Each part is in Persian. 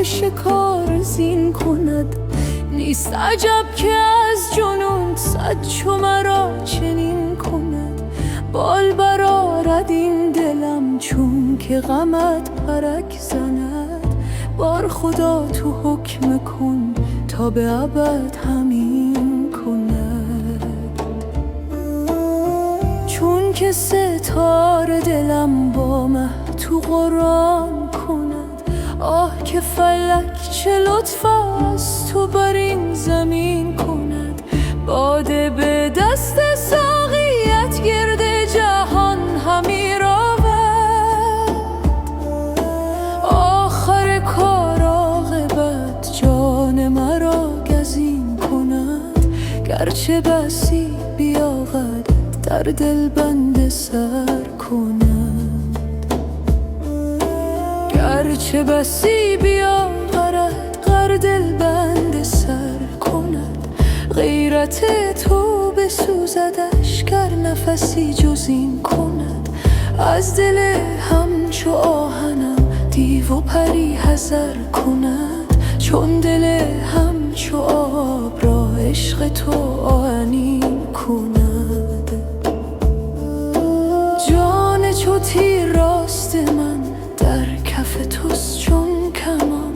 دل شکار زین کند. نیست عجب که از جنون صد چو مرا چنین کند. بال برآرد این دلم چون که غمت پرک زند. بار خدا تو حکم کن تا به ابد همین کند. چون که ستاره دلم با مه تو قرآن کند. آه که فلک چه لطف است تو بر این زمین کند. باده به دست ساقیت گرد جهان همی رود. آخر کار عاقبت جان مرا گزین کند. گرچه بسی بیاغد در دل بند سر کند. گرچه بسی بیاغد در دل بند سر کند. غیرت تو بسوزدش گر نفسی جز این کند. از دل همچو آهنم دیو و پری حذر کند. چون دل همچو آب را عشق تو آهنین کند. جان چو تیر راست من در کف توست چون کمان.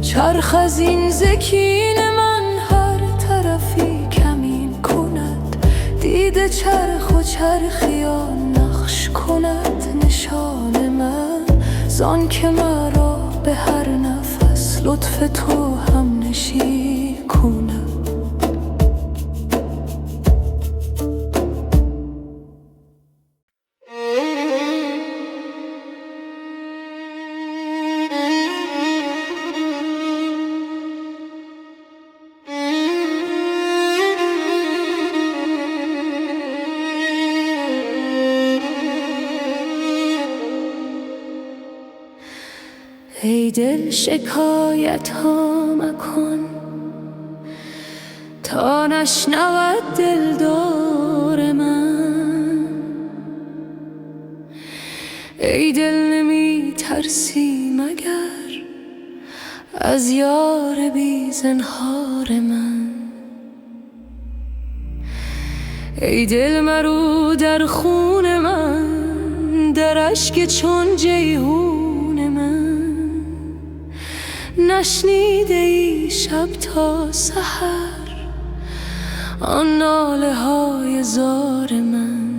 چرخ از این زکین من هر طرفی کمین کند. دیده چرخ و چرخیان نقش کند نشان من. زان که مرا به هر نفس لطف تو هم نشین کند. ای دل شکایت ها مکن تا نشنود دلدار من. ای دل نمی ترسی مگر از یار بی زنهار من. ای دل مرو در خون من در اشک چون جیحون من. نشنیده ای شب تا سحر آن ناله های زار من.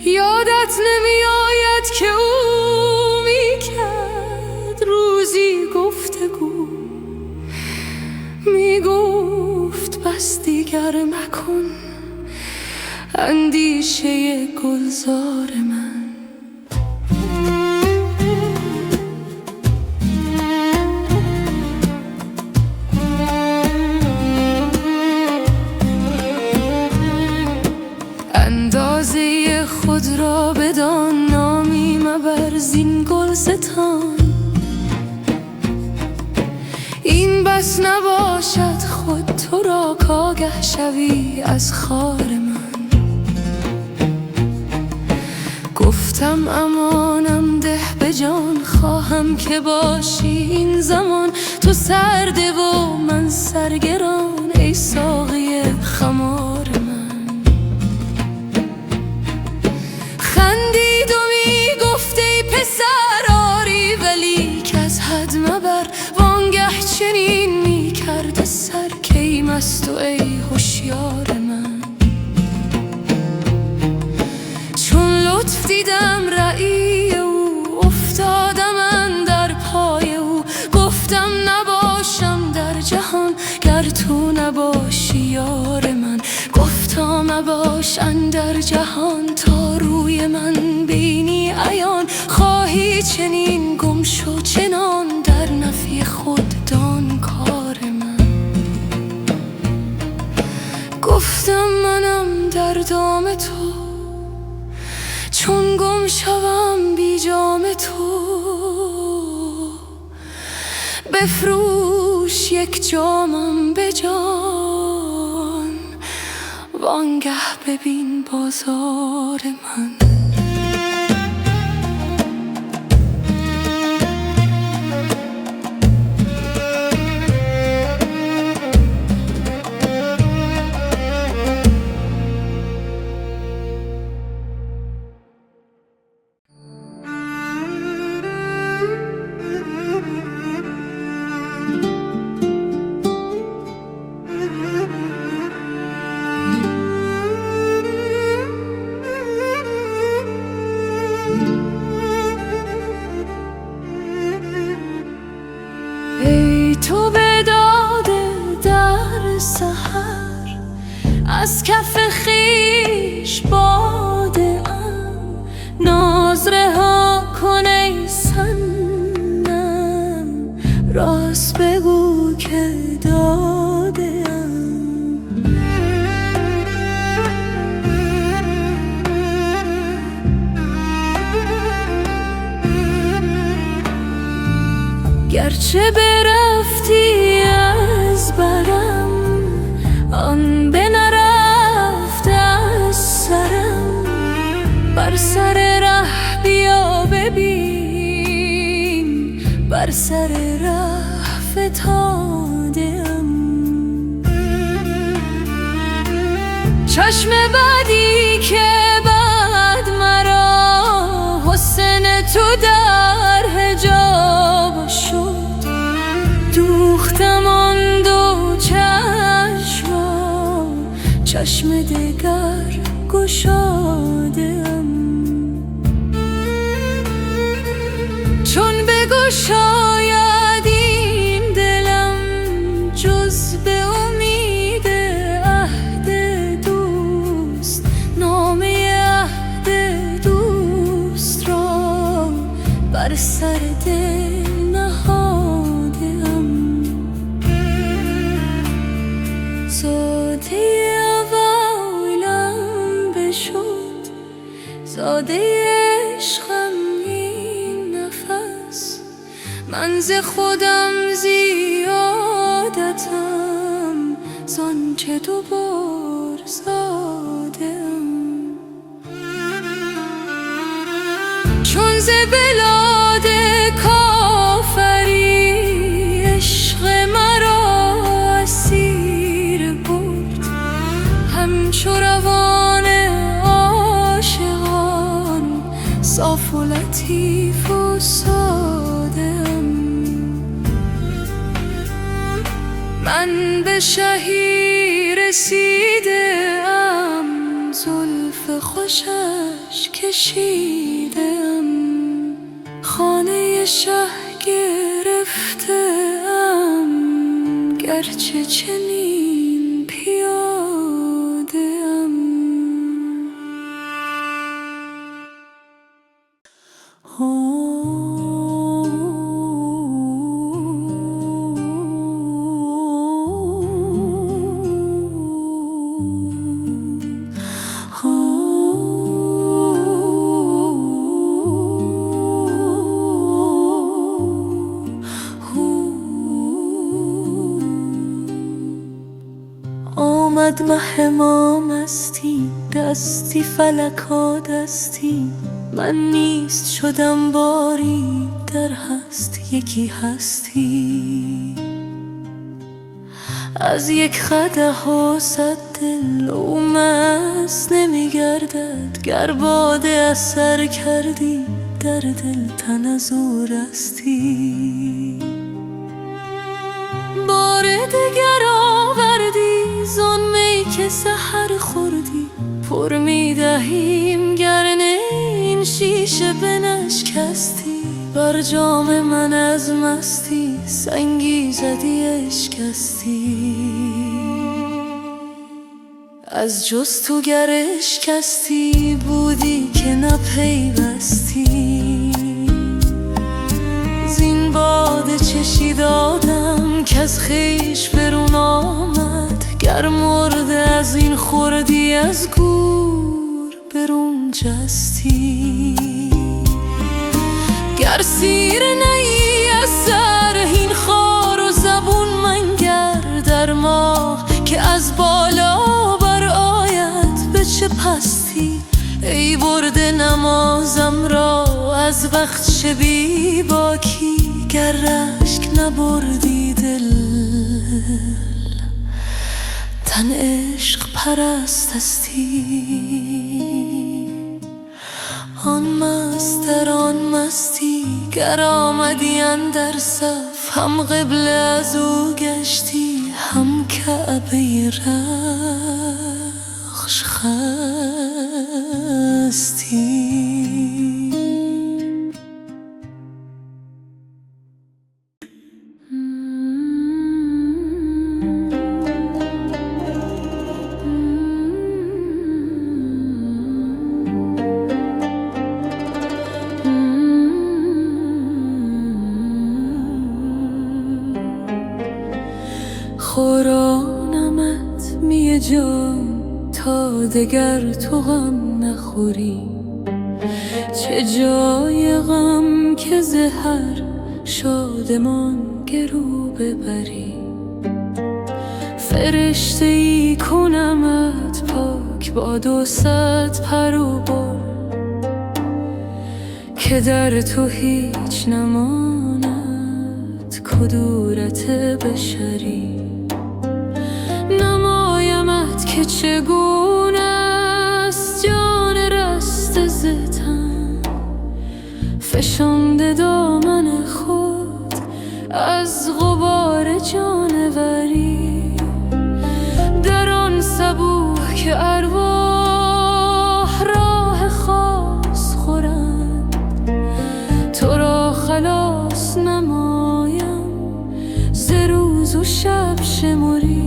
یادت نمی آید که او می کرد روزی گفتگو. می گفت بس دیگر مکن اندیشه گلزار من. اندازه خود را بدان نامی مبر زین گلستان. این بس نباشد خود تو را کآگه شوی از خار من. گفتم امانم ده به جان خواهم که باشی این زمان. تو سرده و من سرگران ای ساقی خمار من. خندید و می گفت ای پسر آری ولی که از حد مبر. وانگه چنین می کرد سر که ای مست و ای هوشیار من. چون لطف دیدم رأی او افتادم اندر پای او. گفتم نباشم در جهان گر تو نباشی یار من. گفتا مباش اندر جهان تا روی من بینی عیان. خواهی چنین گم شو چنان در نفی خود دان کار من. گفتم منم در دام تو چون گم شوم بی جام تو. بفروش یک جامم به جان وانگه ببین بازار من. بی تو به داد در سحر از کف خویش باده ام. ناز رها کن ای صنم، راست بگو که داده ام. گرچه برفتی از برم، آن به نرفت از سرم. بر سر ره بیا ببین، بر سر ره فتاده ام. چشم بدی که بعد مرا حسن تو در حجاب شد، دوختم آن دو چشم را، چشم دگر گشاده ام. چون بگشاید این دلم جز به امید عهد دوست، نامه عهد دوست را بر سر دل نهاده ام. زاده اولم بشد، زاده عشقم این نفس. من ز خودم زیادتم، زانچه دوبار زاده ام. چون ز بلاد کافری عشق مرا اسیر برد، همچو روان عاشقان صاف و لطیف و ساده ام. من به شهی رسیده ام، زلف خوشش کشیده ام. خانه شه گرفته ام، گرچه چنین پیاده ام. آمد مه ما مستی، دستی فلکا دستی. من نیست شدم باری، در هست یکی هستی. از یک قدح و صد دل او مست نمیگردد، گر باده اثر کردی در دل تن از او رستی. بار دگر آوردی زان می که سحر خوردی، پر میدهیم گرنه این شیشه بنشکستی. بر جام من از مستی سنگی زدی اشکستی. از جستوگر اشکستی بودی که نپیوستی. زین باده چشی دادم که از خویش برون آمد، گر مرده از این خوردی از گور برون جستی. گر سیر نی از سر این خار و زبون منگر در ماه، که از بالا بر آید به چه پستی. ای برده نمازم را از بخت بی باکی، گر رشک نبردی دل تن عشق پرستستی. آن مست در آن مستی، گر آمدی اندر صف، هم قبله از او گشتی، هم کعبه رخش خستی. بخورانمت می جان تا دگر تو غم نخوری. چه جای غم که زهر شادمان گرو ببری. فرشته ای کنمت پاک با 200 پر و بال، که در تو هیچ نماند کدورت بشری. نمایمت که چگونه است جان رسته ز تن، فشانده دامن خود از غبار جانوری. در آن صبوح که ارواح راه خاص خورند، تو را خلاص نمایم ز روز و شب شمری.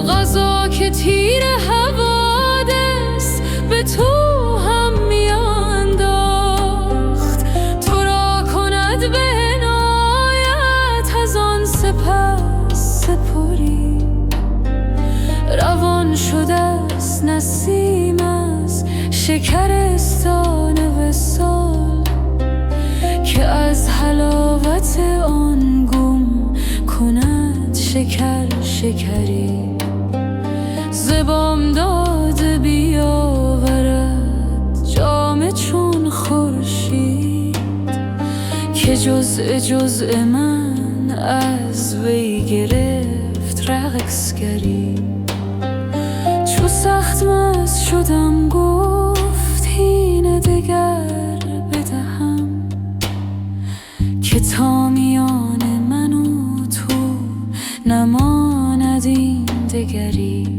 غذا که تیر حوادث به تو هم میانداخت، تو را کند به عنایت از آن سپس سپری. روان شده است نسیم از شکرستان وصال، که از حلاوت آن گم کند شکر شکری. ز بامداد بیاورد جام چون خورشید، که جزء من از وی گرفت رقصگری. چو سخت مست شدم گفت هین دگر بدهم، که تا میان من و تو نماند این دگری.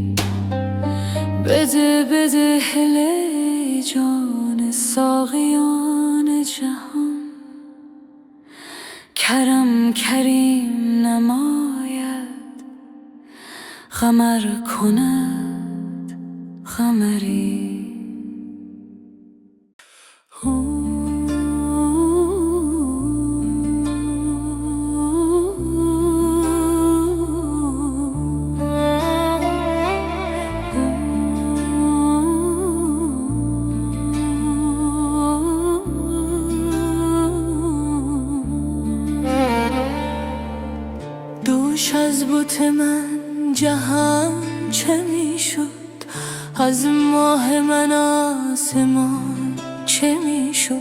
بده بده هله جان ساقیان جهان، کرم کریم نماید قمر کند قمری. دوش از بت من جهان چه می شد، از ماه من آسمان چه می شد.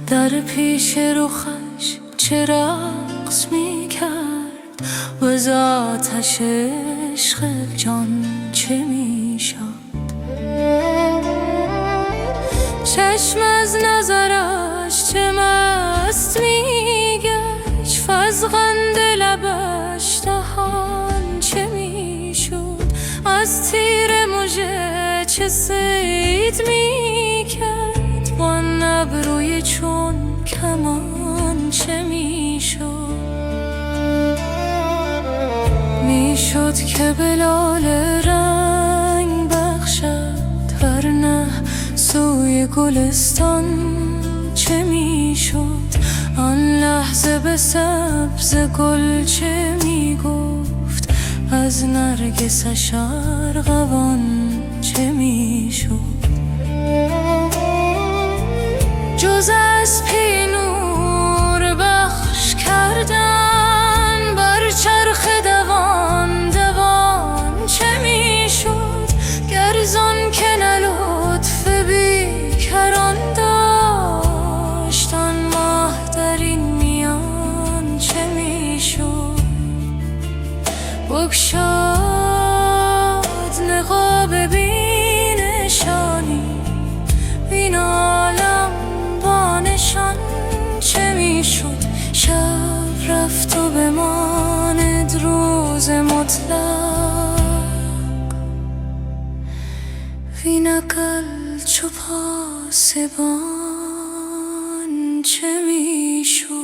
در پیش رخش چه رقص می کرد، و از آتش عشق جان چه می شد. چشم از نظرش چه مست می گشت، فزغند لبش دهان چه می شد. از تیر مژه چه صید می کرد، با ابروی چون کمان چه می شد. می شد که بلال رنگ بخشد، ورنه سوی گلستان چه می شد. آن لحظه به سبز گل چه می گفت، از نرگسش ارغوان چه می شد. جز از پی نور بخش کردن بر چرخ دوان دوان چه می شد. گرزان که نه لطف بیکران داشت، آن ماه در این میان چه می شد. بگشاد نقاب بینشانی، این عالم با نشان چه می شد. شب رفت و بماند روز مطلق، وین اقل چو پاسبان چه می شد.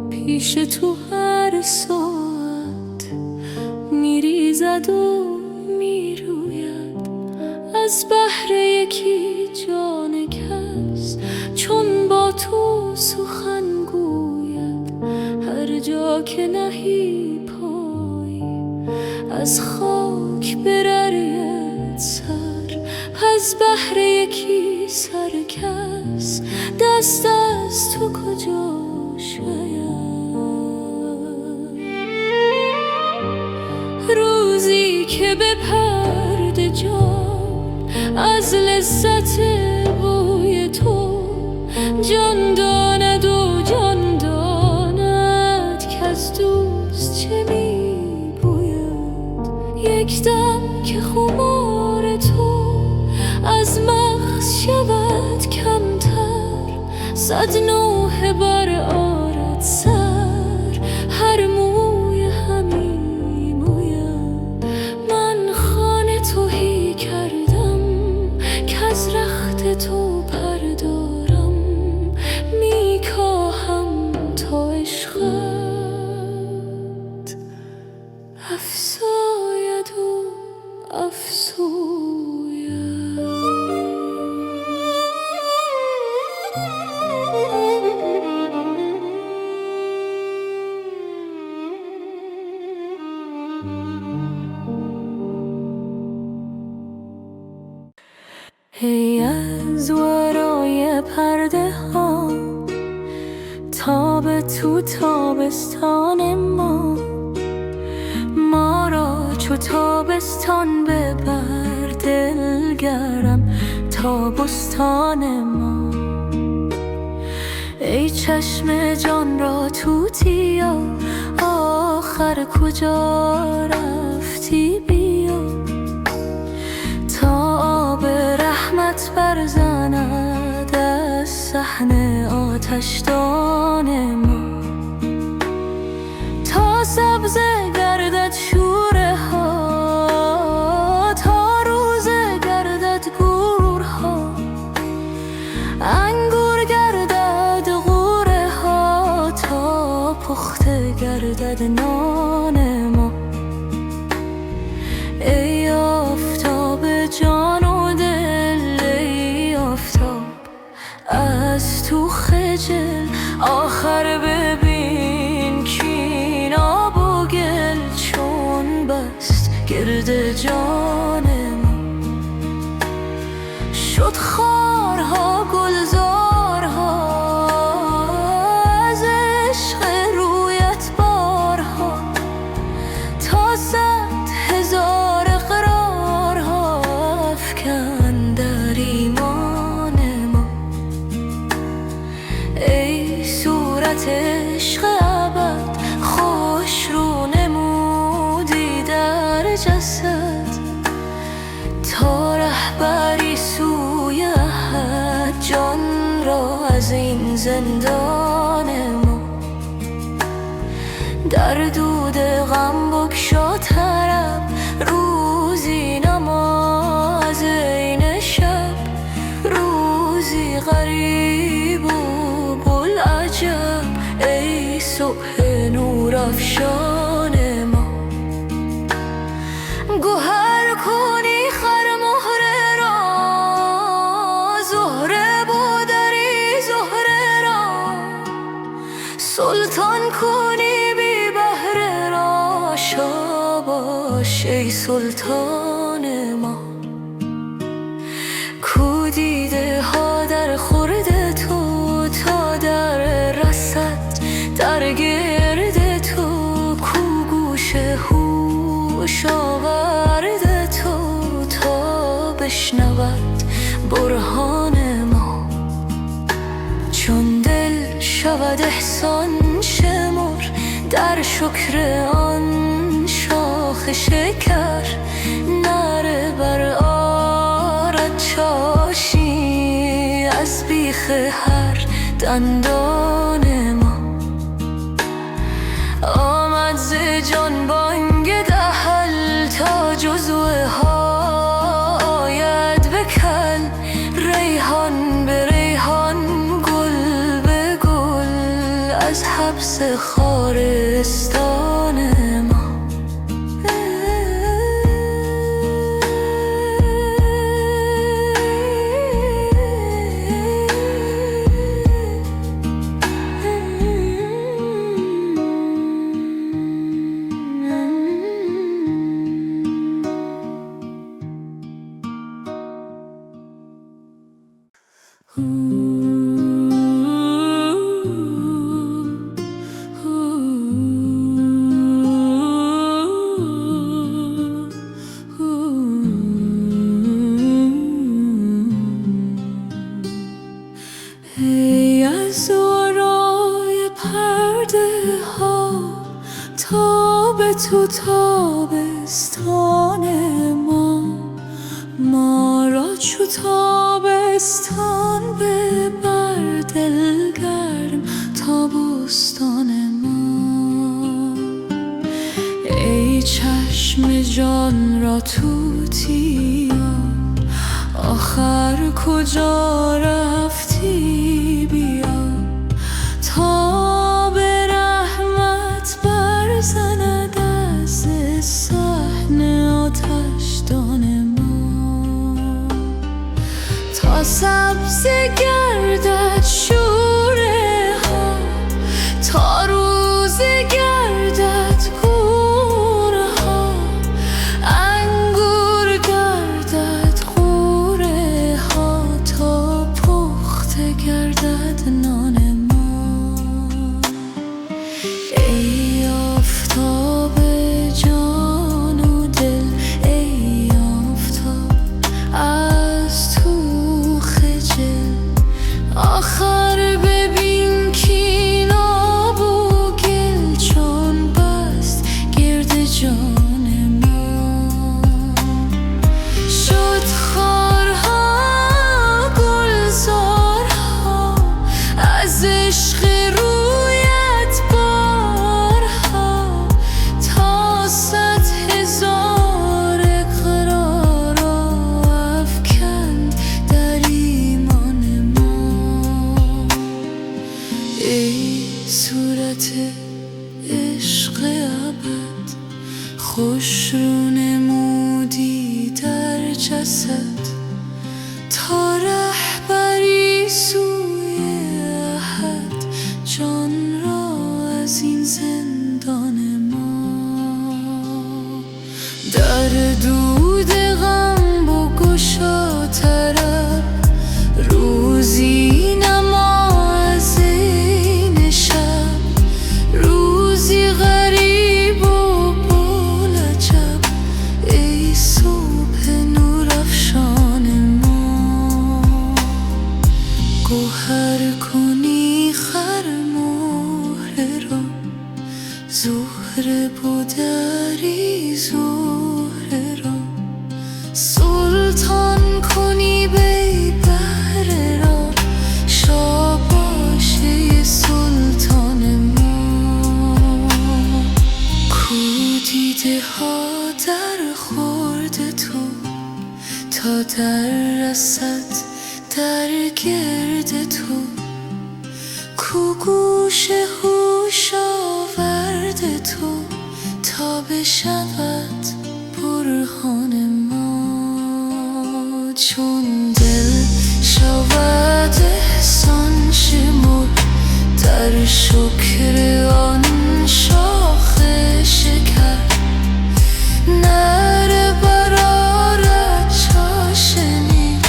پیش تو هر ساعت میریزد و میروید از بحر یکی جان کس، چون با تو سخن گوید. هر جا که نهی پای از خاک بررید سر، از بحر یکی سر کس دست از تو کجا شاید. روزی که به پرده جان از لذت بوی تو جان داند و جان داند که از دوست چه می بوید. یک دم که خمار تو از مغز شود کمتر، صد نوحه بر آرد سر، هر موی همی موید. من خانه تهی کردم که از رخت تو پردارم، میکاهم تا عشقت افزاید و افزوید. ای از ورای پرده ها تاب تو تابستان ما را چو تابستان ببر دلگرم تا بستان ما. ای چشم جان را توتیا آخر کجا رفتی؟ بیا تا آب رحمت برزند از صحن آتشدان ما، تا سبزه گردد شوره ها، تا روزه گردد گورها، انگور گردد غوره ها، تا پخته گردد نان ما. ای آفتاب جان و دل، ای آفتاب از تو خجل، آخر ببین کین آب و گل چون بست گرد جان ما. شد خارها گلزارها از عشق رویت بارها، تا 100,000 اقرارها افکن در ایمان ما. ای صورت عشق ابد خوش رو نمودی در جسد، تا رهبری سوی احد جان را از این زندان ما. در دود غم بگشا طرب روزی نماز عین شب، روزی غریب و بوالعجب ای صبح نور افشان ما. گوهر کنی خر مهره را، زهره بودری زهره را، سلطان کنی بی بهره را، شاباش ای سلطان ما. کو دیده ها در خورد تو تا در رسد در گرد تو، کو گوش هوش آورد تو تا بشنود برهان ما. چون دل شود احسان شمر در شکر آن شاخ شکر، نره بر آرد چاشی از بیخ هر دندان ما. آمد ز جان بانگ دهل تا جزوه ها آید به کل، ریحان به ریحان گل به گل از حبس خارستان ما. ای از ورای پرده ها تا به تو تابستان ما را چو تابستان ببر دلگرم تا بستان ما. ای چشم جان را توتیا آخر کجا رفتی؟ بیا تا به رحمت برزند از صحن آتشدان ما. تا سبز گردد شوره ها، تا روز گردد گوره ها، انگور گردد غوره ها، تا پخته گردد نان ما. ای آفتاب جان و دل، ای آفتاب از تو خجل، آخر ببین کاین آب و گل چون بست گرد جان ما. شد خارها گلزارها از عشق رویت بارها، تا 100,000 اقرار افکند در ایمان ما. ای صورت عشق ابد خوش رو نمودی در جسد، تا رهبری سوی احد جان را از این زندان ما. در دود غم بگشا طرب، روزی نما از این شب، روزی غریب و بولعجب. ای صبح نورافشان ما، گوهر کنی خرمهره را، زهره بودری زهره را، سلطان کنی بی بهره را، شاباشه سلطان ما. کو دیده ها در خورد تو تا در رسد در گرد تو، کو گوش هوش آورد تو تا بشود برهان ما. چون دل شود احسان شمر در شکر آن شاخ شکر، نره برآرد چاشنی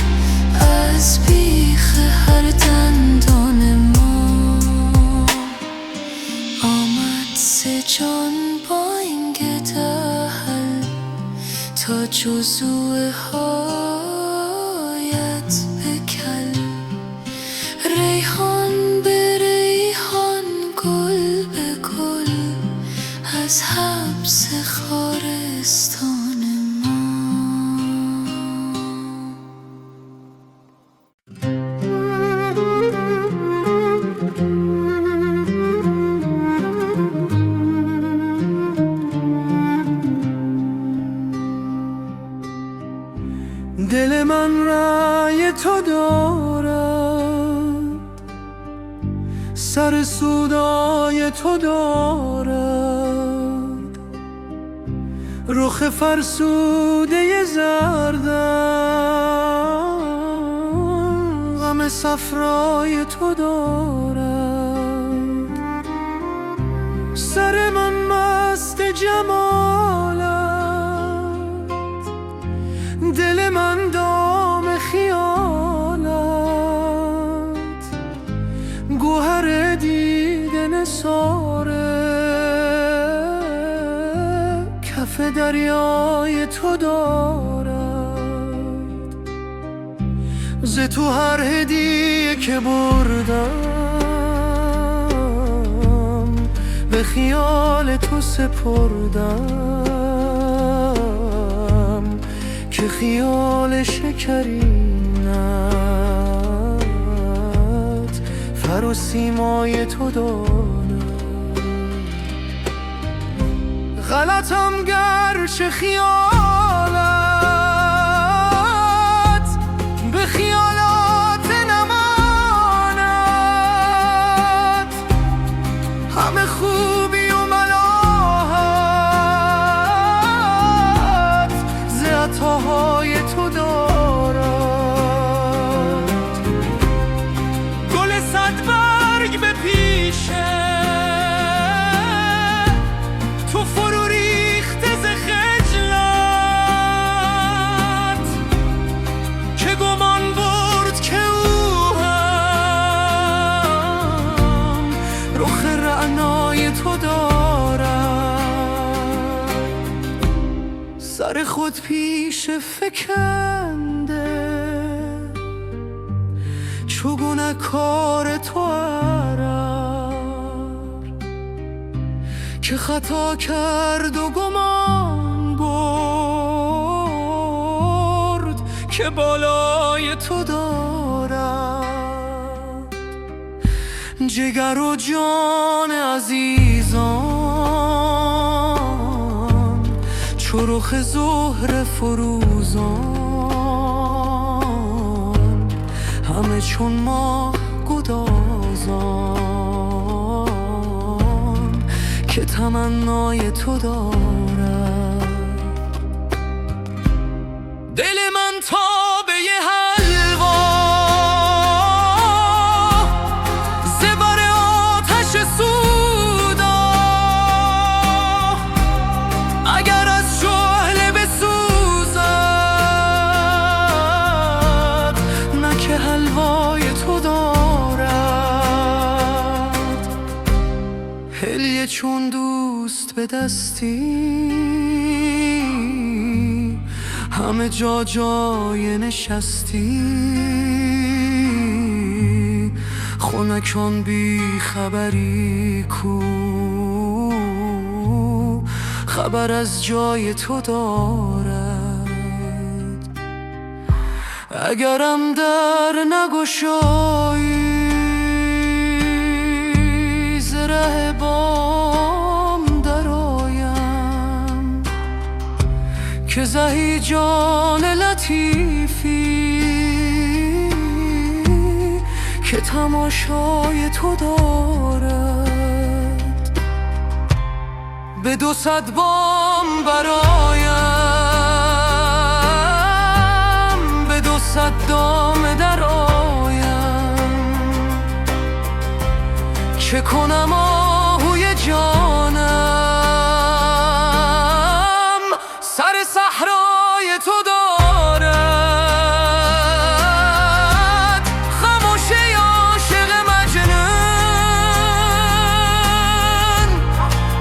از بیخ هر دندان ما. آمد سه جان با این دهل تا جزوه هایت بکل، ریحان به ریحان گل به گل از حبس خارستان ما. دل من رای تو دارد، سر سودای تو دارد، رخ فرسوده زردم غم صفرای تو دارد. سر من مست جمالت، دل من دام خیالت، گوهر دیده نثاره کف دریای تو دارد. ز تو هر هدیه که بردم به خیال تو سپردم که خیال شکرینت فر و سیمای تو دارد. غلطم گرچه خیالت به خیالات نماند، همه خوبی و ملاحت ز عطاهای تو دارد. گل صد برگ به پیشه تو فرو ریخته ز خجلت، که گمان برد که او هم رخ رعنای تو دارد. سر خود پیش فکنده چو گنه‌کار تو که خطا کرد و گمان برد که بالای تو دارد. جگر و جان عزیزان چو رخ زهره فروزان، همه چون ماه گدازان که تمنای تو دارد. دل من تابه حلوا ز بر آتش سودا، اگر از شعله بسوزد نه که حلوای تو دارد. هلیه چون دوست به دستی همه جا جای نشستی، خنکان بی خبری کو خبر از جای تو دارد. اگرم در نگشایی ز ره بام درآیم، که زهی جان لطیفی که تماشای تو دارد. به 200 بام برایم، به 200 دام درآیم، چه کنم آهوی جانم سر صحرای تو دارد. خموش ای عاشق مجنون،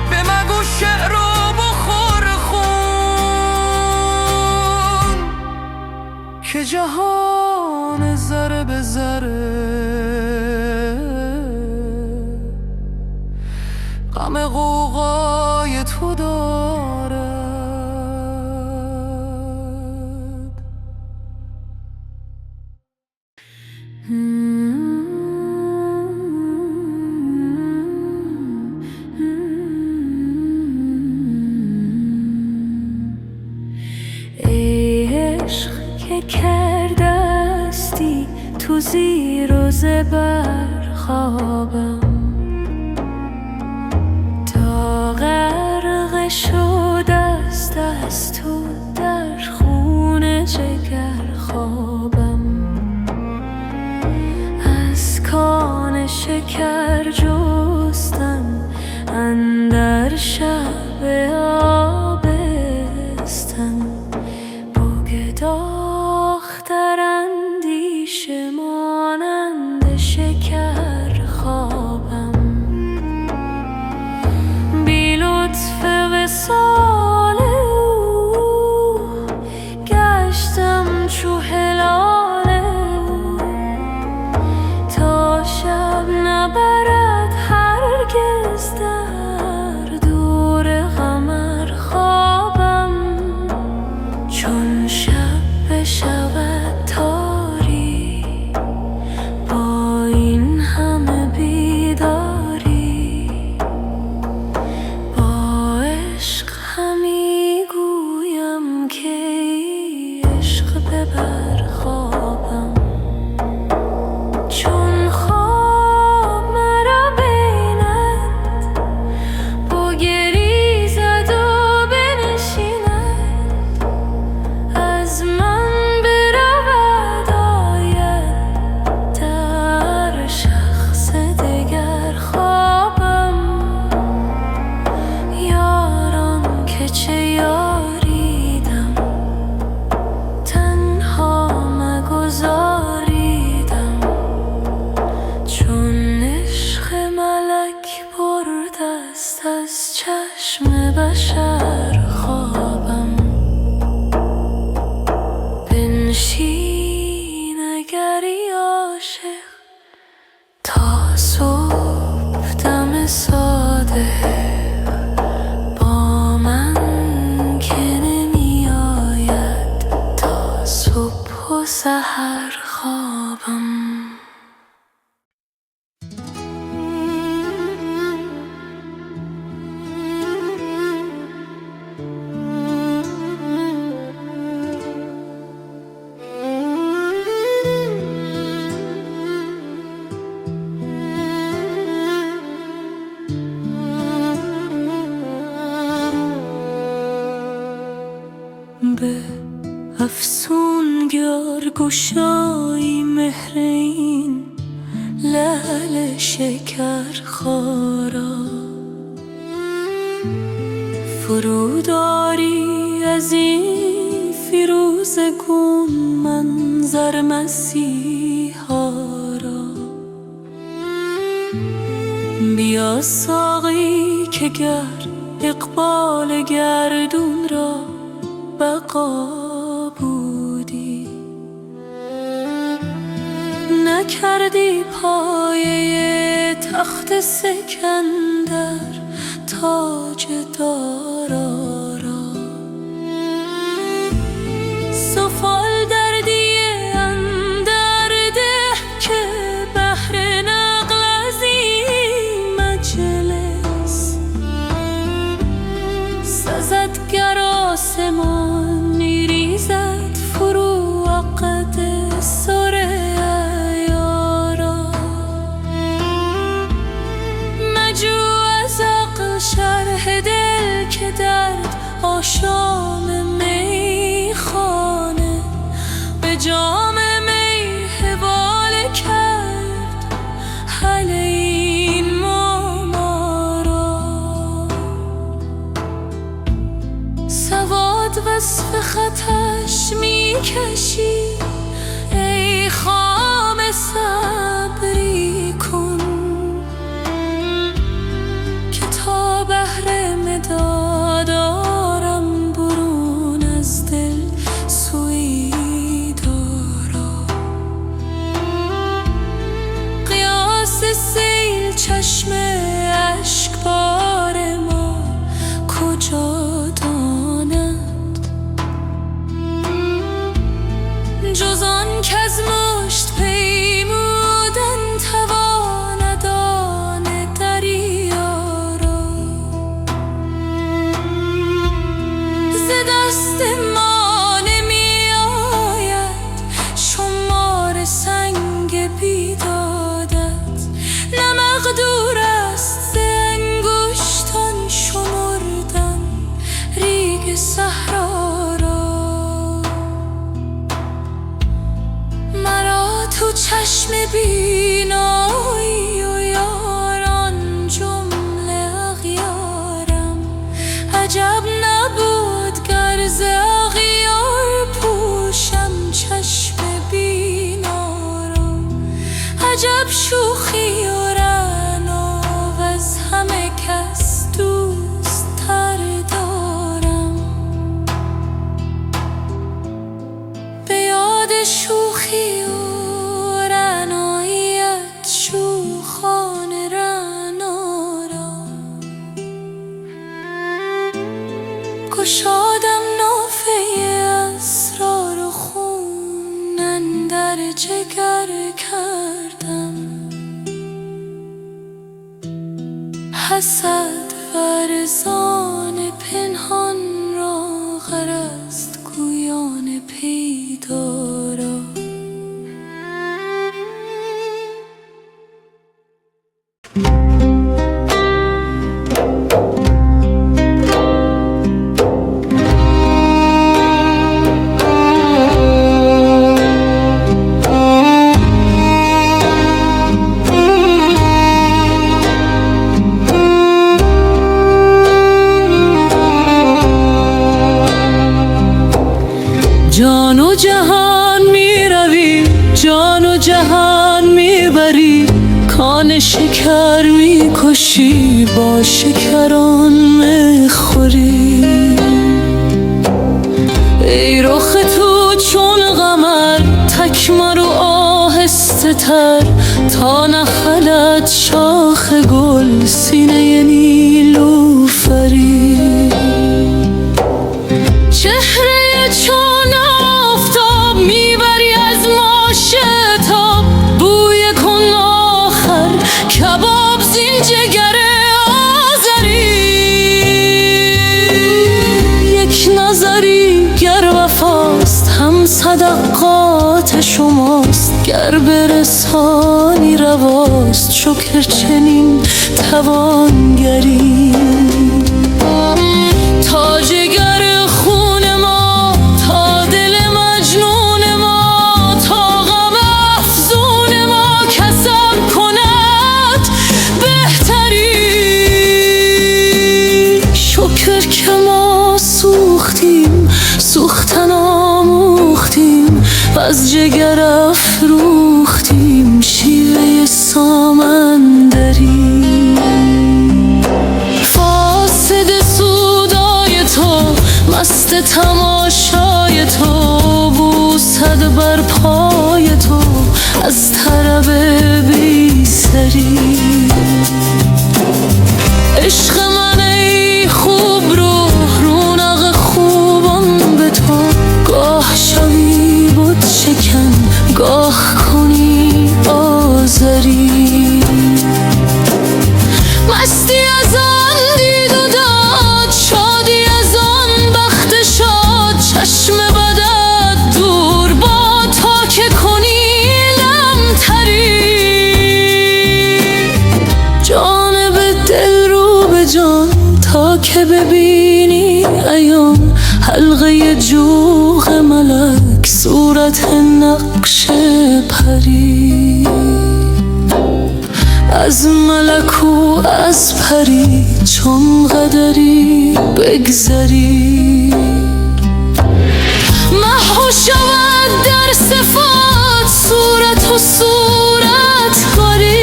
به مگو شعر و بخور خون، که جهان ذره به ذره غم غوغای تو دارد. ای عشق که کردستی تو زیر و زبر خوابم، نشد از دست تو در خون جگر خوابم، از کان شکر جستم اندر شب آبستن، بگداختر اندیشه مانند شکر خوابم، بی لطف وصال او گشتم چو هلال او، تا شب نبرد هرگز در دور قمر خوابم، چون شب بشود تاری با این همه بیداری، با عشق همی گویم که ای عشق ببر خوابم، چون خواب مرا بیند بگریزد و بنشیند، از من برود آید در شخص دگر خوابم، یاران که چه یاریدم تنها مگذاریدم، چون عشق ملک برد است از چشم بشر خوابم، بنشین اگری عاشق تا صبح دم صادق، با من که نمی آید تا صبح و سحر خوابم. به افسونگر گشایی مهر این لعل شکر خارا، فروداری از این فیروزه گون منظر مسیحا را، بیا ساقی که گر اقبال گردون را بقا بودی، نکردی پایه تخت سکندر تاج دارا را، سفال دردی اندر ده که بهر نقل از این مجلس، سزد گر آسمان ریزد فرو عقد سر عیارا، مجو از عقل شرح دل که درد آشام میخانه به جام می حواله کرد حل این ما را، سواد وصف خطش میکشی ای خام صبری کن، که تا بهر مداد آرم برون از دل سوی دارا، قیاس سیل چشم اشکبار ما کجا داند، جز آن کز مشت پیمود گشادم نافه اسرار و خون اندر جگر کردم. حسد ورزان پنهان را غرض گویان پیدا را. جان و جهان می روی، جان و جهان می بری، کان شکر می کشی، با شکران می خوری. ای رخ تو چون قمر، تکمر و آهسته تر، تا نخلد شاخ گل سینه نیلوفری. چهره چون آفتاب میبری از ما شتاب، بوی کن آخر کباب زین جگر آذری. یک نظری گر وفاست هم صدقات شماست، گر برسانی رواست شکر چنین توانگری. تا جگر خون ما، تا دل مجنون ما، تا غم افزون ما کسب کند بهتری. شکر که ما سوختیم، سوختن آموختیم، و از جگر افروختیم شیوه سامندری. فاسد سودای تو، مست تماشای تو، بوسد بر پای تو از طرب بی سری. عشق من ای خوب روح، رونق خوبان به تو، گاه شوی بت شکن، گاه کنی آزری. مستی از آن دید و داد، شادی از آن بخت شاد، چشم بدت دور با تا که کنی لمتری. جانب دل رو به جان تا که ببینی عیان، حلقه جوق ملک صورت نقش پری. از ملک و از پری چون قدری بگذری، محو شود در صفات صورت و صورت کاری.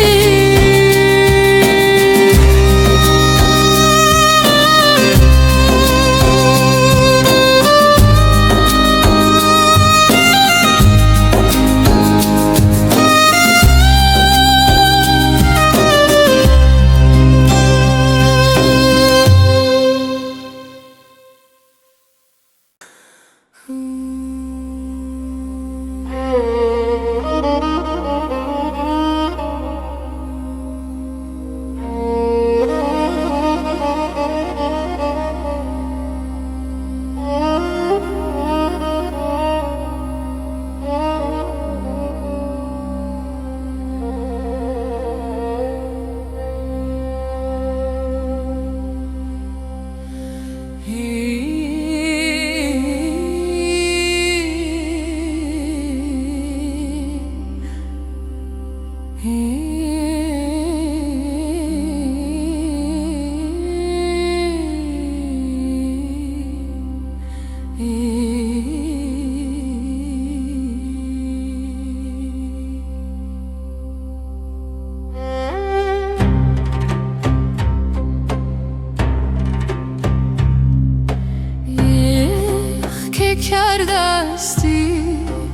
کردستی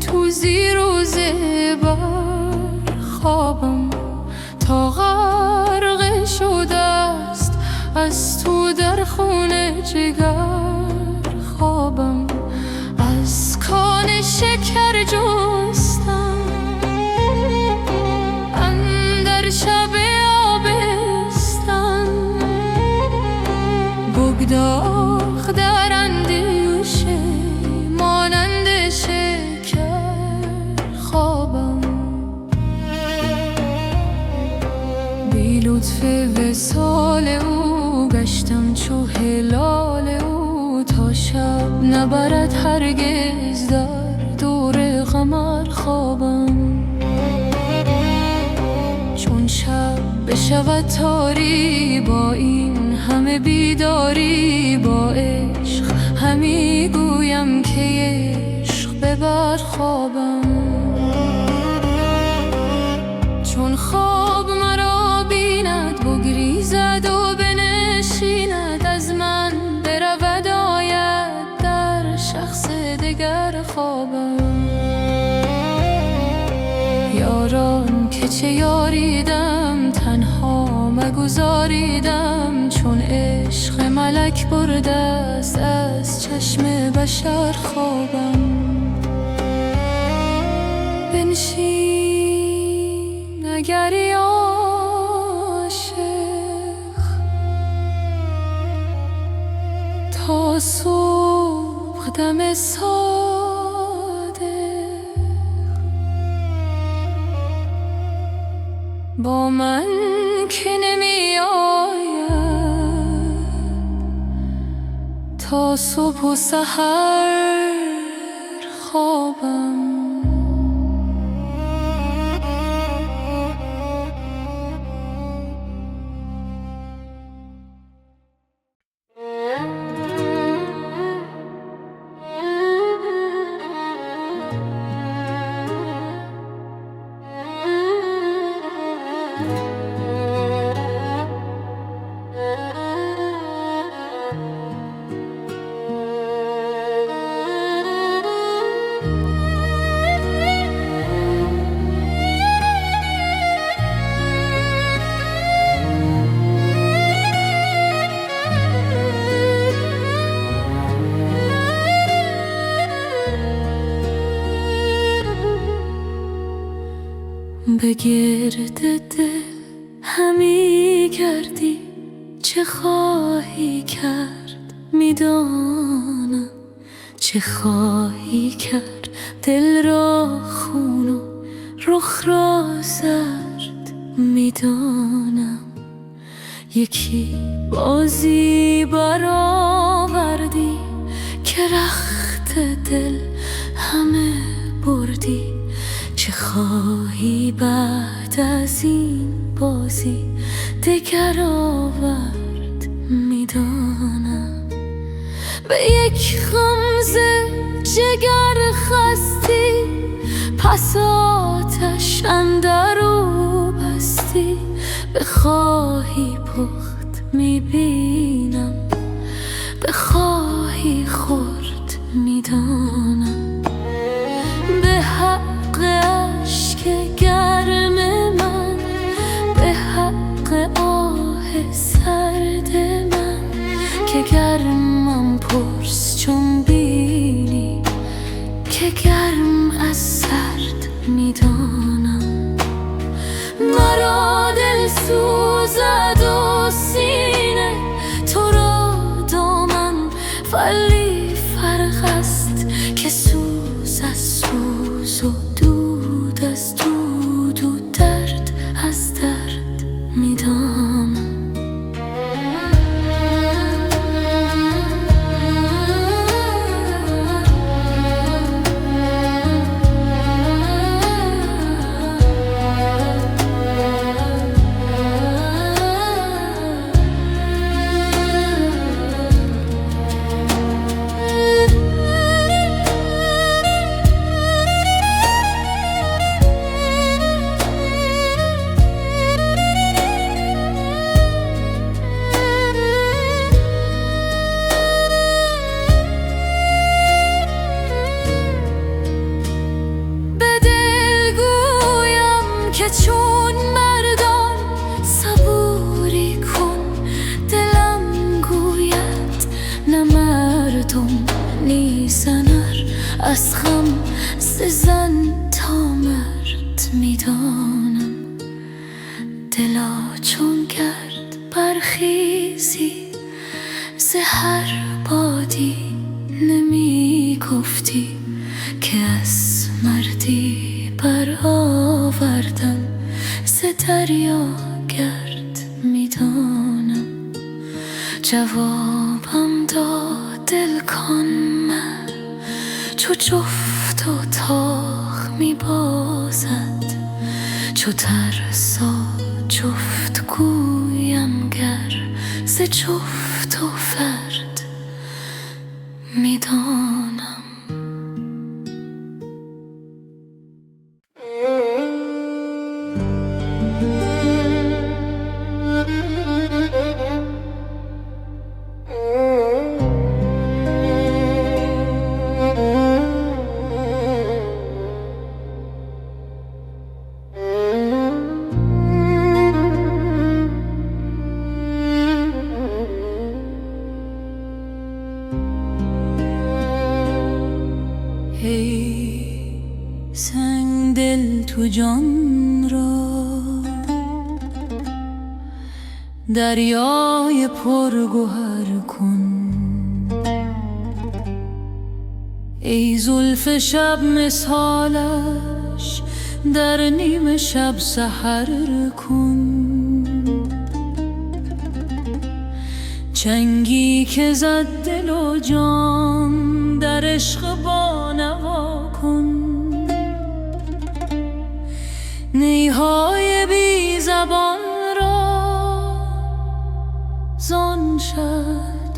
تو زیر و زبر خوابم، تا غرق شده است از تو در خون جگر. خوابم، از کان شکر جستم اندر شب آبستن، بگداخت در اندیشه مانند شکر خوابم. بی لطف وصال او گشتم چو هلال او، تا شب نبرد هرگز در دور قمر خوابم. چون شب بشود تاری با این همه بیداری، با عشق همی گویم که عشق ببر خوابم. چون خواب مرا بیند بگریزد و بنشیند، از من برود آید در شخص دگر خوابم. یاران که چه یاریدم تنها مگذاریدم، چون عشق ملک برده است از چشم بشر خوابم. بنشین اگری عاشق تا صبح دم صادق، با من که نمی آید تا صبح و سحر خوابم. به گرد دل همی گردی، چه خواهی کرد میدانم، چه خواهی کرد دل را خون و رخ را زرد میدانم. یکی بازی برآوردی که رخت دل همه بردی، چه خواهی بعد از این بازی دگر آورد میدانم. به یک غمزه جگر خستی، پس آتش اندرو بستی. بخواهی پخت میبینم، بخواهی خورد میدانم. به حق اشک گرم من، به حق آه سرد من، که گرمم پرس چون بینی که گرم از سرد میدانم. مرا دل سوزد و سینه تو را دامن، ولی فرق است که سوز از سوز و دود از دود و درد از درد میدانم. چون مردان صبوری کن، دلم گوید نه مردم نیسنر از خم زن تا مرد میدانم. دلا چون کرد برخیزی ز هر بادی نمی گفتی که از مردی برآوردم ز دریا گرد میدانم. جوابم داد دل کن من چو جفت و تاخ میبازد، چو ترسا جفت گویم گر ز جفت و فرد میدانم. ای سنگ دل تو جان را دریای پرگوهر کن. ای زلف شب مثالش در نیم شب سحر کن. چنگی که زد دل و جان در عشق بانوا کن. نیهای بی زبان را زان شد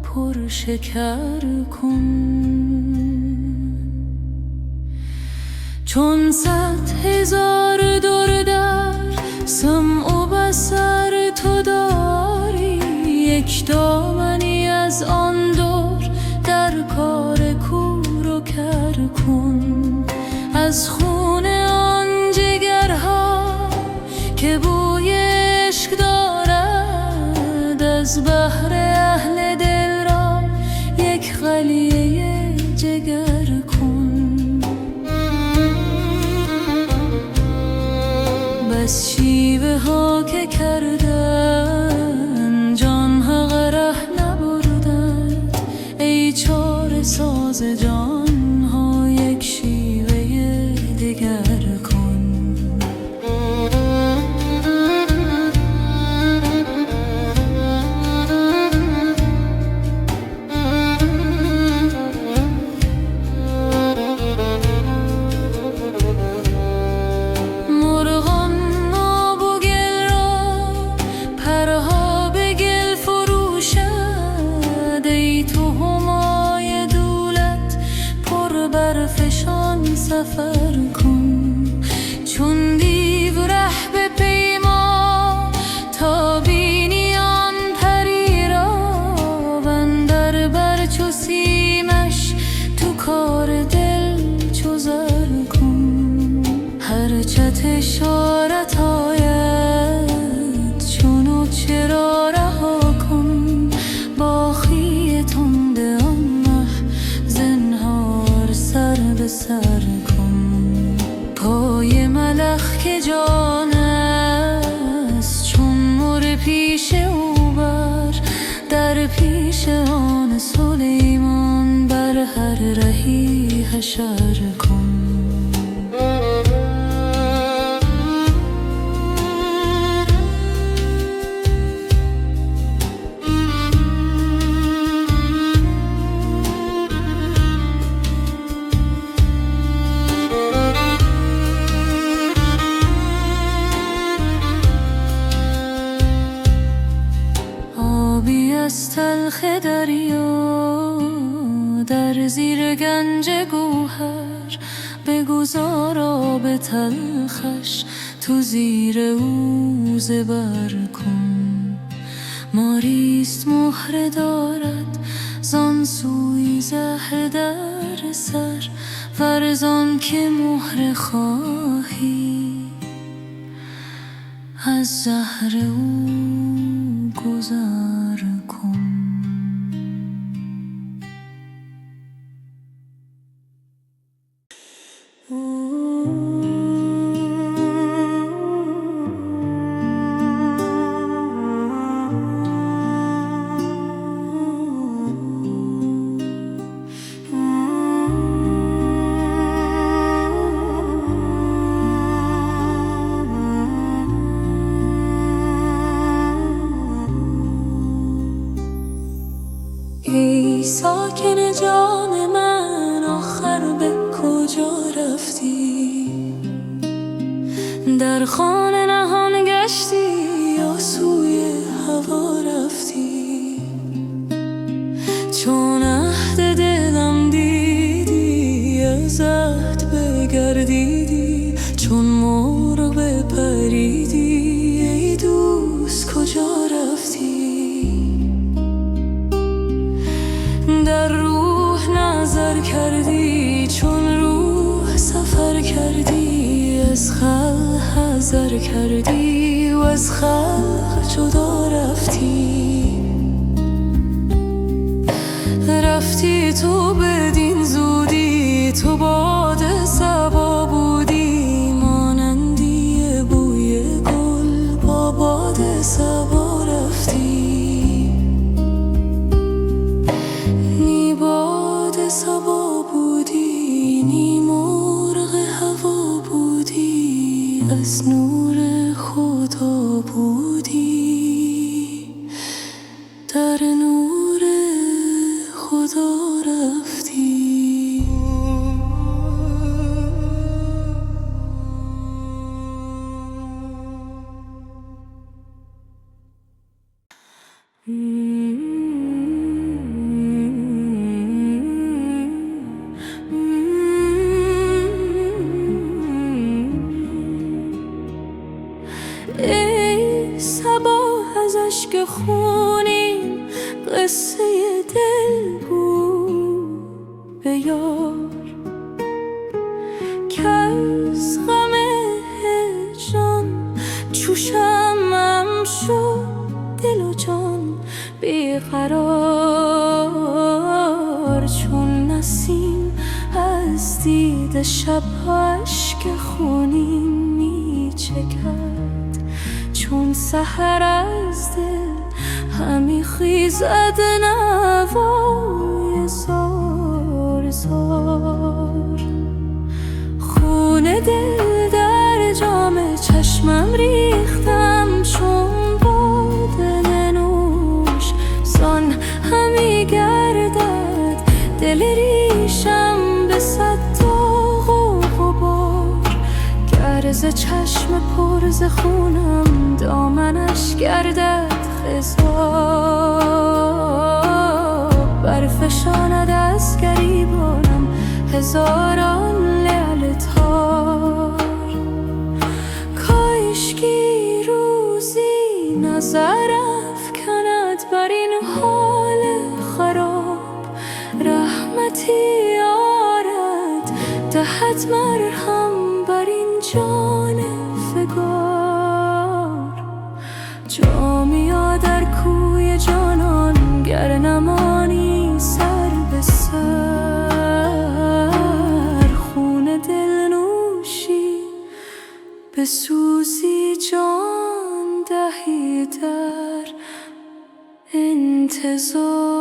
پر شکر کن. چون 100,000 در سمع و بصر تو داری، یک دامنی از آن دور در کار کور و کر کن. از خون آن جگرها که بوی عشق دارد، از بحر اهل دل را یک قلیه جگر کن. بس شیوه ها که کردن جان ها غره نبردند، ای چاره ساز جان ها یک شیوه دگر کن. سفر کن چون دیو ره به پیما، تا بینی آن پری را بندر بر چو سیمش تو کار دل چو زر کن. هر چت اشارت آید چونو چرا رها کن. باخی تنده آن مه زنهار سر به سر پای ملخ که جان است چون مر پیش او بر، در پیش آن سلیمان بر هر رهی حشر کن. از تلخ دریا در زیر گنج گوهر، بگذار آب تلخش تو زیر او زبر کن. ماریست مهره دارد زان سوی زهر در سر، ورزان که مهره خواهی از زهر او گذر کن. ای ساکن جان من آخر به کجا رفتی؟ در خانه نهان گشتی یا سوی هوا رفتی؟ چون عهد دلم دیدی از عهد بگردیدی، چون مرغ بپریدی ای دوست کجا رفتی؟ در روح نظر کردی چون روح سفر کردی، از خلق حذر کردی و از خلق جدا رفتی. رفتی تو بدین زودی، تو باد صبا بودی، مانندی بوی گل با باد صبا رفتی. نی باد صبا بودی، نی مرغ هوا بودی، از نور خدا بودی، در نور خدا رفتی. ای صبا از اشک خونین قصه دل گو به یار، کز غم هجران چو شمعم شد دل و جان بیقرار. چون نسیم از دید شبها اشک خونین می چکد، چون سحر از دل همی خیزد نوای زار زار. خون دل در جام چشمم ریختم چون باده نوش، زان همی گردد دل ریشم به صد داغ و غبار. گر ز چشم پر ز خونم دامنش گردد خضاب، برفشاند از گریبانم هزاران لعل تار. کاشکی روزی نظر افکند بر این حال خراب، رحمتی آرد دهد مرهم بر این جان فگار. جامیا در کوی جانان گر نمانی سر به سر، خون دل نوشی به سوزی جان دهی در انتظار.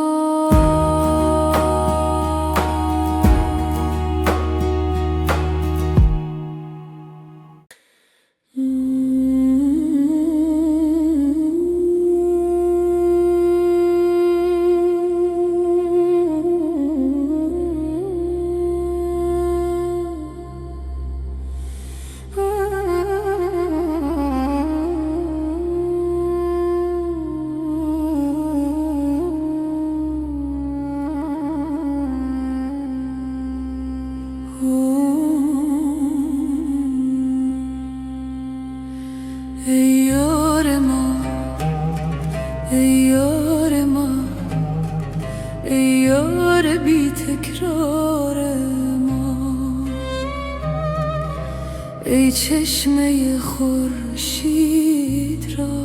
ای یار ما، ای یار ما، ای یار بی تکرار ما، ای چشمه خورشید را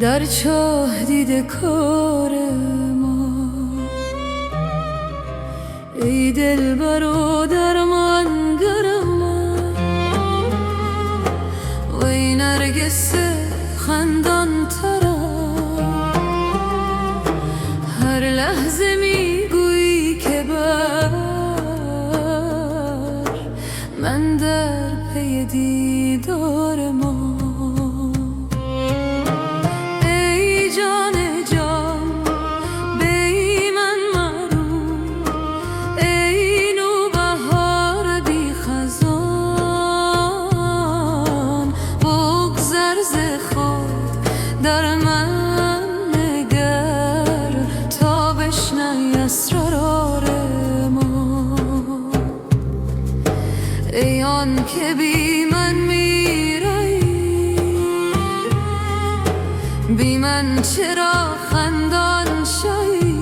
در چاه دیده کار ما. ای دلبر و درمانگر من، وی نرگس خندان ترم، هر لحظه میگویی که بر من در پی دیدار ما. ای جان جان، چرا خندان شوی؟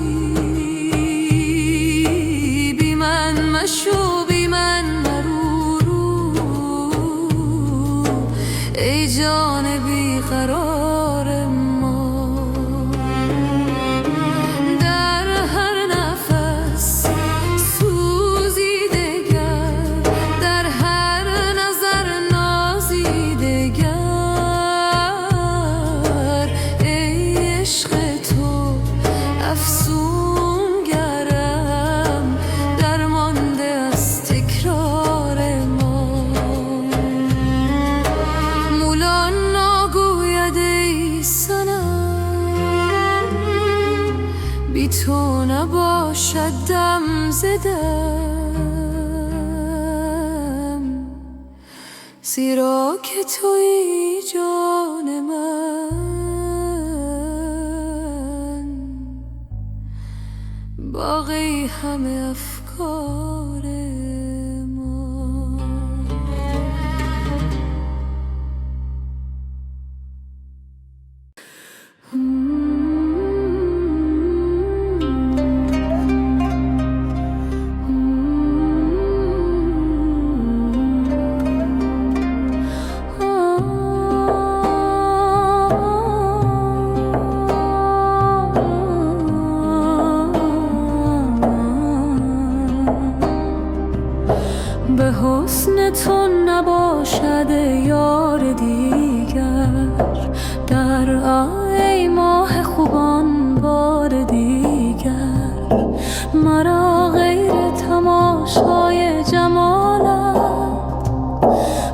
بی من مشو، بی من مرو، ای جان بیقرار ما. در هر نفس سوزیده گر، در هر نظر نازیده گر، ای عشق تو افسون گرم، درمانده از تکرار ما. مولا نگوید ای صنم، بی تو نباشد دم زدم، زیرا که تویی جان من، باقی همه افکار ما. به حسن تو نباشد یار دیگر، در ای ماه خوبان بار دیگر، مرا غیر تماشای جمالت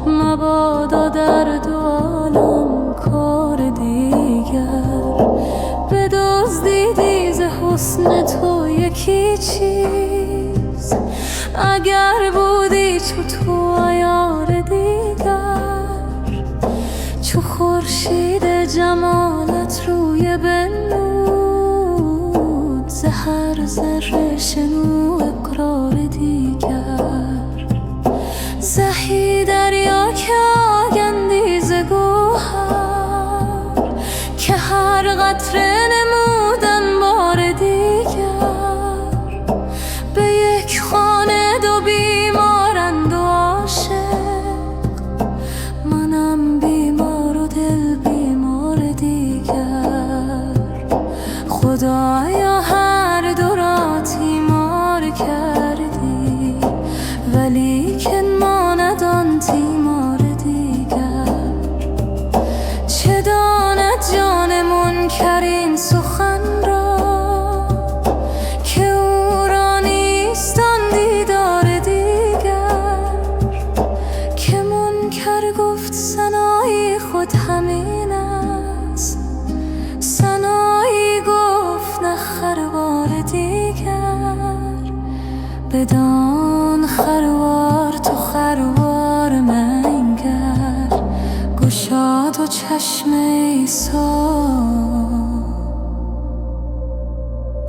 مبادا در دو عالم کار دیگر. بدزدیدی ز حسن تو یکی چیز، اگر بودی چو تو عیار دیگر، چو خورشید جمالت روی بنمود، ز هر ذره شنو اقرار دیگر. زهی دریا که آگندی ز گوهر، که هر قطره نمودن بار دیگر. به یک خانه دو بیمارند و عاشق، منم بیمار و دل بیمار دیگر. خدایا هر دو را تیمار کردی، ولیکن ماند آن تیمار دیگر. چه داند جان منکر این سخن را، که او را نیست آن دیدار دیگر. که منکر گفت سنایی خود همین است، سنایی گفت نه خروار دیگر. بدان خروار تو خروار منگر، گشاد و چشم عیسی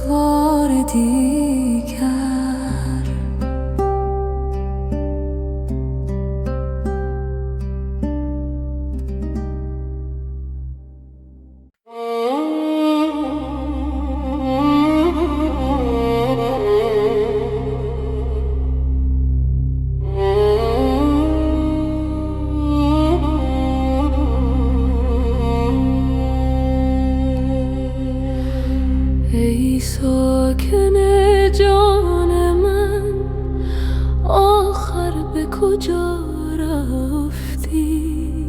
بار دیگر. ای ساکن جان من، آخر به کجا رفتی؟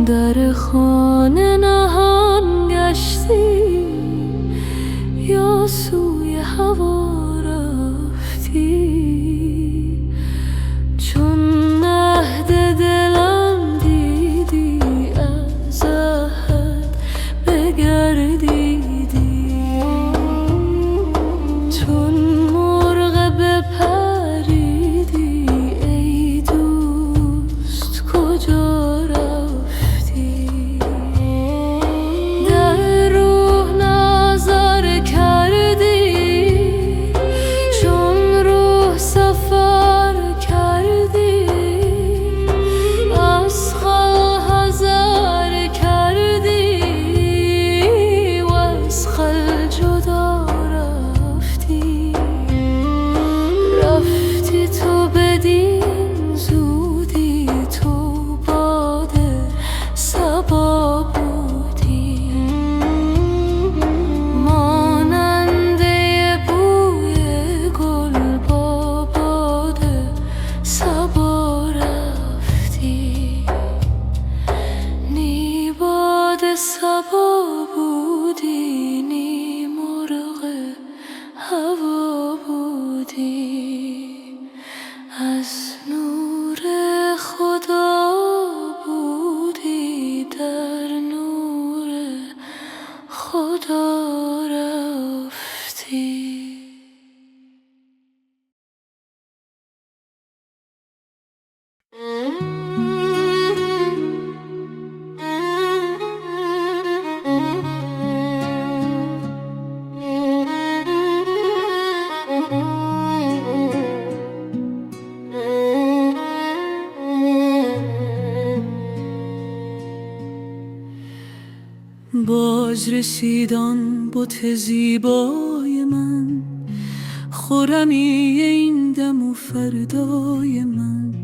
در خانه نهان گشتی یا سوی هوا رفتی؟ چون عهد دلم دیدی از عهد بگردی، چون مرغ بپریدی ای دوست کجا رفتی؟ خدا رفتی. باز رسیدان بت زیبای من، خرمی این دم و فردای من،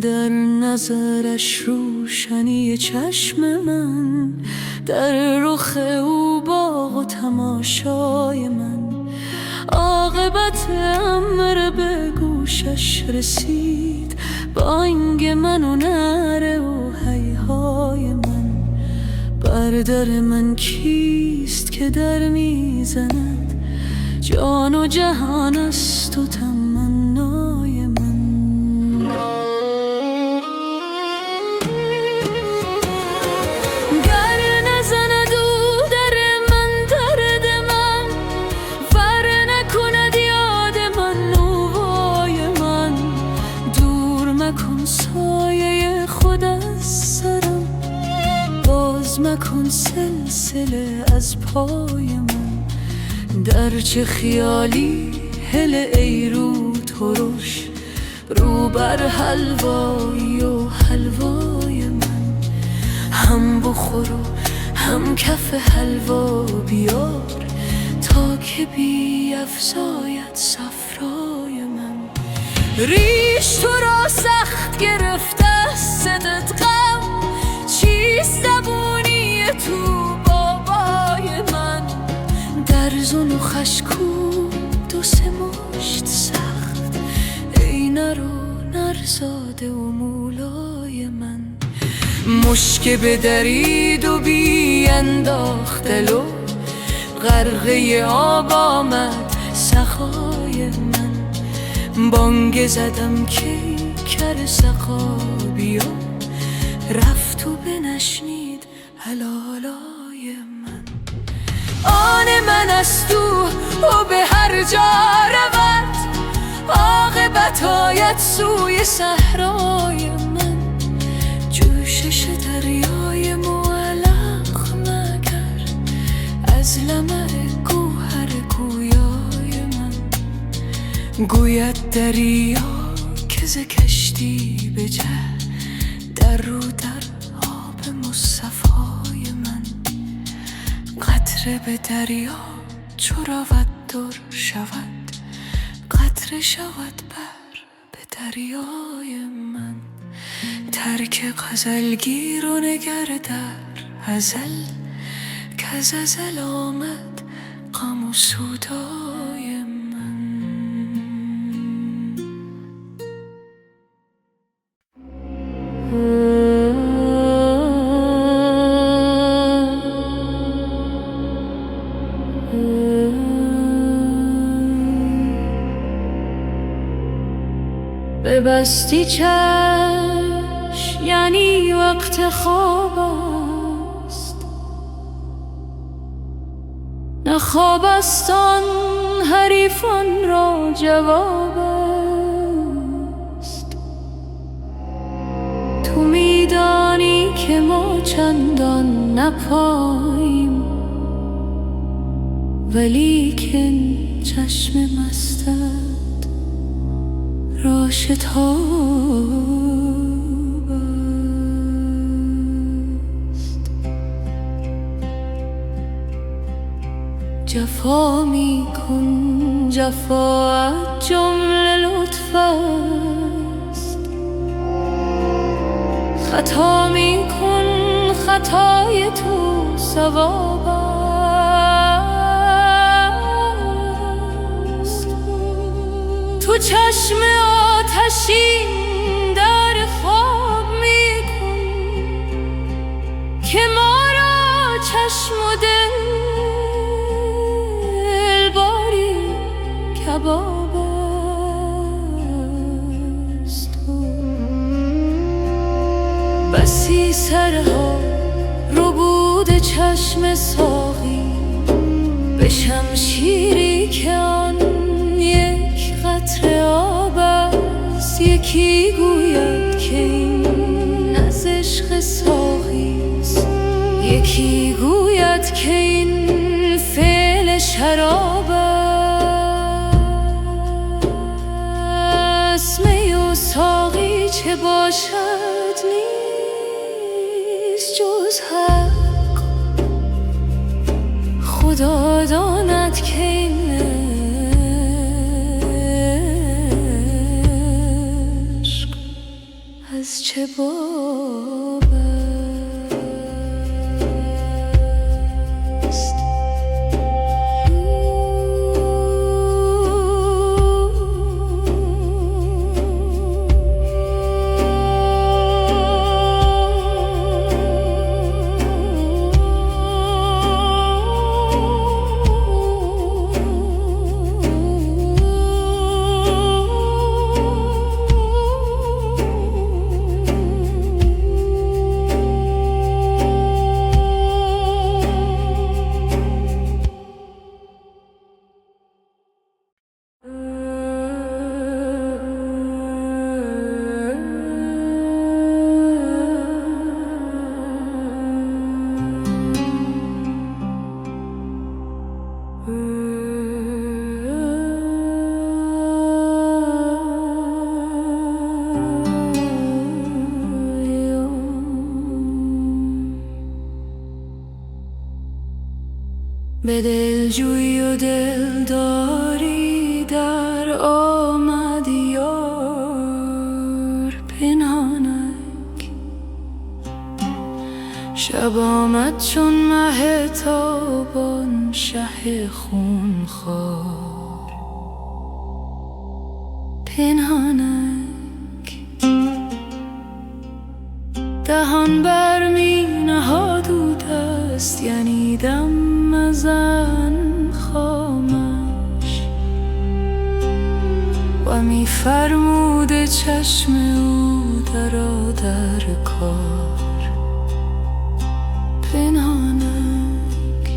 در نظرش روشنی چشم من، در رخ او باغ و تماشای من. عاقبت امر به گوشش رسید، بانگ من و نعره و هیهای من. بر در من کیست که در میزند، جان و جهان است و تمنای من. گر نزند او در من درد من، ور نکند یاد من نوای من. دور مکن سایه خود از سرم، باز مکن سلسله از پای من. در چه خیالی هله ای رو ترش، رو بر حلوایی و حلوای من. هم بخور و هم کف حلوا بیار، تا که بیفزاید صفرای من. ریش تو را سخت گرفته است صدت غم، چیست زبونی تو بابای من. در زن و خشکو دو سه مشت سخت، ای نر و نرزاده و مولای من. مشک بدرید و بی انداخت دل و غرقه آب آمد سخای من. بانگ زدم که کر سقا بیا، رفت و بنشنید هلالای من. آن من است او به هر جا رود، عاقبت آید سوی صحرای من. جوشش دریای معلق مگر، از لمع گوهر گویای من. گوید دریا که ز کشتی بجه، در رو در آب مصطفای من. قطره به دریا چو رود در شود، قطره شود بر به دریای من. ترک غزلگیر و نگر در ازل، کز ازل آمد غم و سودای من. ببستی چشم یعنی وقت خواب است، نه خواب است آن حریفان را جواب است. تو میدانی که ما چندان نپاییم، ولیکن چشم مستت را شتاب است. جفا می کن، جفاات جمله لطف است. خطا می کن، خطای تو ثواب است. تو چشم آتشین در خواب می کن، که ما را چشم و دل باری کباب است. بسی سرها ربود چشم ساقی، به شمشیری که آن یک قطره آب است. یکی گوید که این از عشق ساقیست، یکی گوید که این فعل شراب است. می و ساقی چه باشد نیست جز حق، خدا داند که این عشق از چه باب است. به دلجویی و دلداری در آمد یار پنهانک. شب آمد چون مه تابان شه خونخوار پنهانک. دهان بر می نهاد او دست، یعنی دم زن خامش و می فرمود چشم او درآ در کار پنهانک.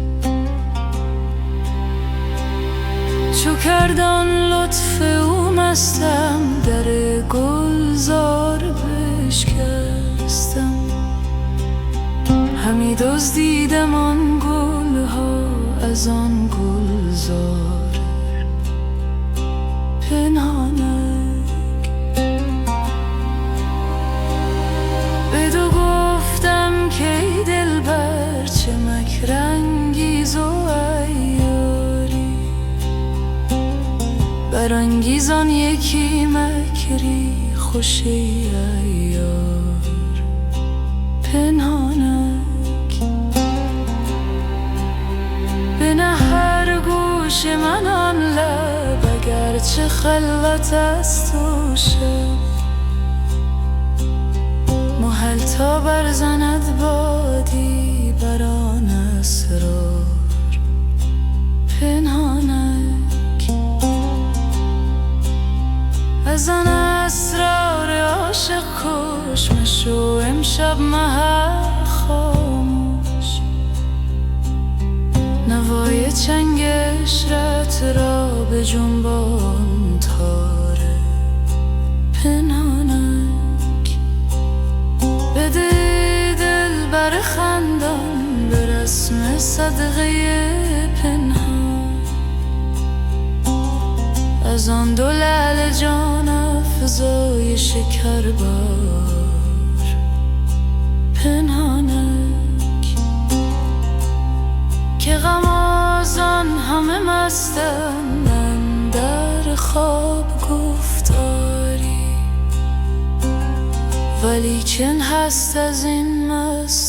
چو کردان لطف او مستم، در گلزار بشکستم. همی دزدیدم آن گلها از آن گلزار پنهانک. بدو گفتم که ای دلبر چه مکرانگیز و عیاری، برانگیزان یکی مکری خوش ای عیار پنهانک. بنه هر گوش من آن لب، اگرچه خلوت است و شب. محل تا برزند بادی بر آن اسرار پنهانک. از آن اسرار عاشق کش مشو امشب محل خاموش. نوای چنگ عشرت را به جنبان تاره پنهانک. بده دل بر خندان به رسم صدقه پنهان. از آن دو لعل جان افزای شکر بار پنهانک. که غمازان همه مستند در خواب گفتاری، ولیکن هست از این مست